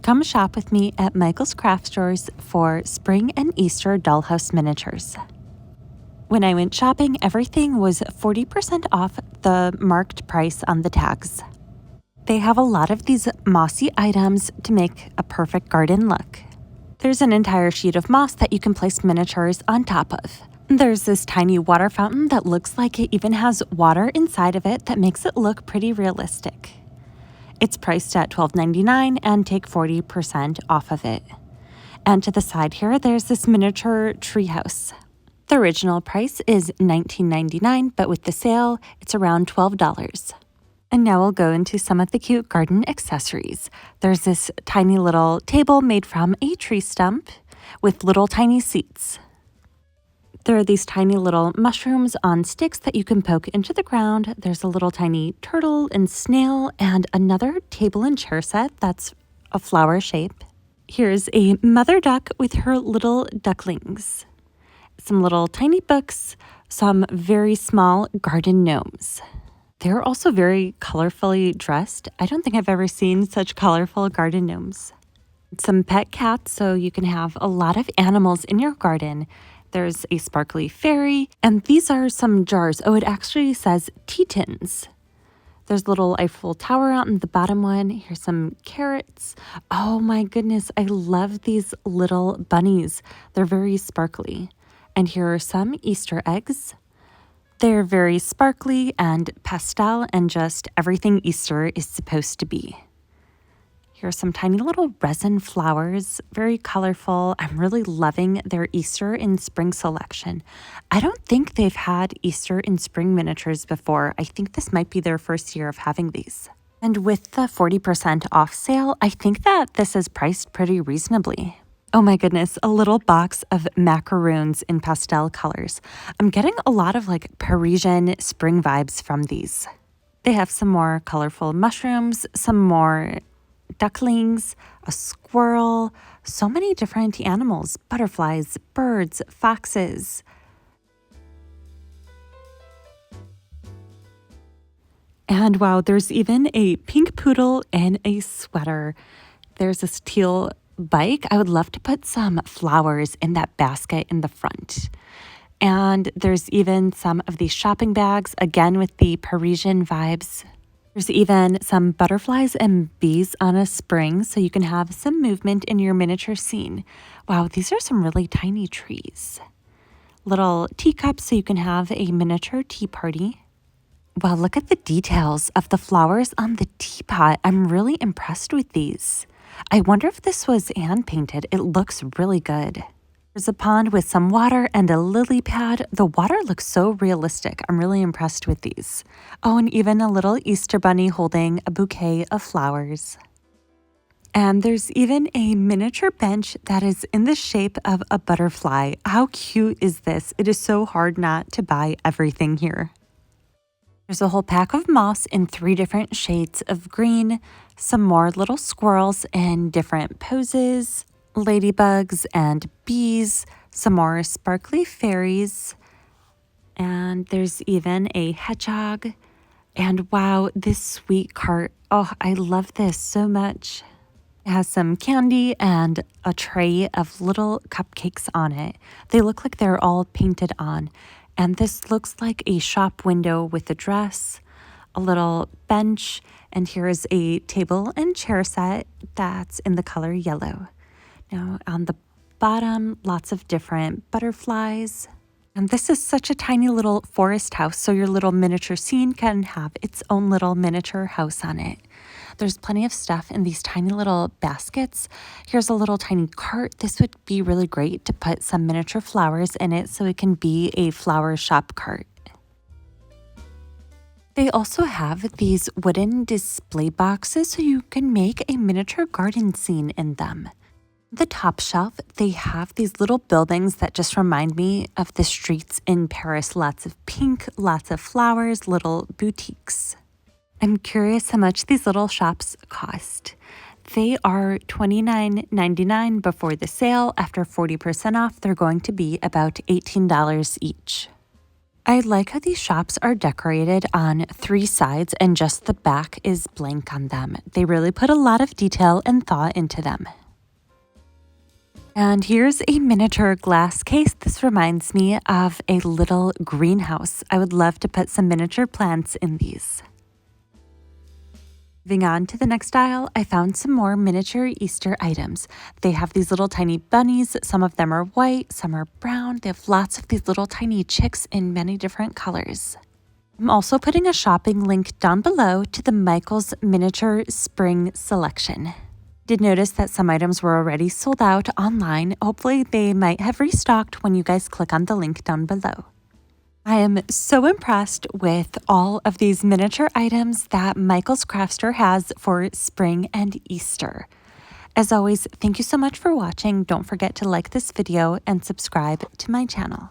Come shop with me at Michael's Craft Stores for Spring and Easter Dollhouse miniatures. When I went shopping, everything was 40% off the marked price on the tags. They have a lot of these mossy items to make a perfect garden look. There's an entire sheet of moss that you can place miniatures on top of. There's this tiny water fountain that looks like it even has water inside of it that makes it look pretty realistic. It's priced at $12.99 and take 40% off of it. And to the side here, there's this miniature treehouse. The original price is $19.99, but with the sale, it's around $12. And now we'll go into some of the cute garden accessories. There's this tiny little table made from a tree stump with little tiny seats. There are these tiny little mushrooms on sticks that you can poke into the ground. There's a little tiny turtle and snail and another table and chair set that's a flower shape. Here's a mother duck with her little ducklings. Some little tiny books, some very small garden gnomes. They're also very colorfully dressed. I don't think I've ever seen such colorful garden gnomes. Some pet cats, so you can have a lot of animals in your garden. There's a sparkly fairy, and these are some jars. Oh, it actually says tea tins. There's a little Eiffel Tower out in the bottom one. Here's some carrots. Oh my goodness, I love these little bunnies. They're very sparkly. And here are some Easter eggs. They're very sparkly and pastel and just everything Easter is supposed to be. Here are some tiny little resin flowers, very colorful. I'm really loving their Easter in spring selection. I don't think they've had Easter in spring miniatures before. I think this might be their first year of having these. And with the 40% off sale, I think that this is priced pretty reasonably. Oh my goodness, a little box of macaroons in pastel colors. I'm getting a lot of like Parisian spring vibes from these. They have some more colorful mushrooms, some more ducklings, a squirrel, so many different animals, butterflies, birds, foxes. And wow, there's even a pink poodle in a sweater. There's this teal bike. I would love to put some flowers in that basket in the front. And there's even some of these shopping bags, again with the Parisian vibes. There's even some butterflies and bees on a spring, so you can have some movement in your miniature scene. Wow, these are some really tiny trees. Little teacups, so you can have a miniature tea party. Wow, look at the details of the flowers on the teapot. I'm really impressed with these. I wonder if this was hand painted. It looks really good. There's a pond with some water and a lily pad. The water looks so realistic. I'm really impressed with these. Oh, and even a little Easter bunny holding a bouquet of flowers. And there's even a miniature bench that is in the shape of a butterfly. How cute is this? It is so hard not to buy everything here. There's a whole pack of moss in 3 different shades of green, some more little squirrels in different poses, ladybugs and bees, some more sparkly fairies, and there's even a hedgehog. And wow, this sweet cart. Oh, I love this so much. It has some candy and a tray of little cupcakes on it. They look like they're all painted on. And this looks like a shop window with a dress, a little bench, and here is a table and chair set that's in the color yellow. Now on the bottom, lots of different butterflies. And this is such a tiny little forest house, so your little miniature scene can have its own little miniature house on it. There's plenty of stuff in these tiny little baskets. Here's a little tiny cart. This would be really great to put some miniature flowers in it so it can be a flower shop cart. They also have these wooden display boxes so you can make a miniature garden scene in them. The top shelf, they have these little buildings that just remind me of the streets in Paris. Lots of pink, lots of flowers, little boutiques. I'm curious how much these little shops cost. They are $29.99 before the sale. After 40% off, they're going to be about $18 each. I like how these shops are decorated on 3 sides and just the back is blank on them. They really put a lot of detail and thought into them. And here's a miniature glass case. This reminds me of a little greenhouse. I would love to put some miniature plants in these. Moving on to the next aisle, I found some more miniature Easter items. They have these little tiny bunnies. Some of them are white, some are brown. They have lots of these little tiny chicks in many different colors. I'm also putting a shopping link down below to the Michaels Miniature Spring Selection. Did notice that some items were already sold out online. Hopefully they might have restocked when you guys click on the link down below. I am so impressed with all of these miniature items that Michaels Craft Store has for spring and Easter. As always, thank you so much for watching. Don't forget to like this video and subscribe to my channel.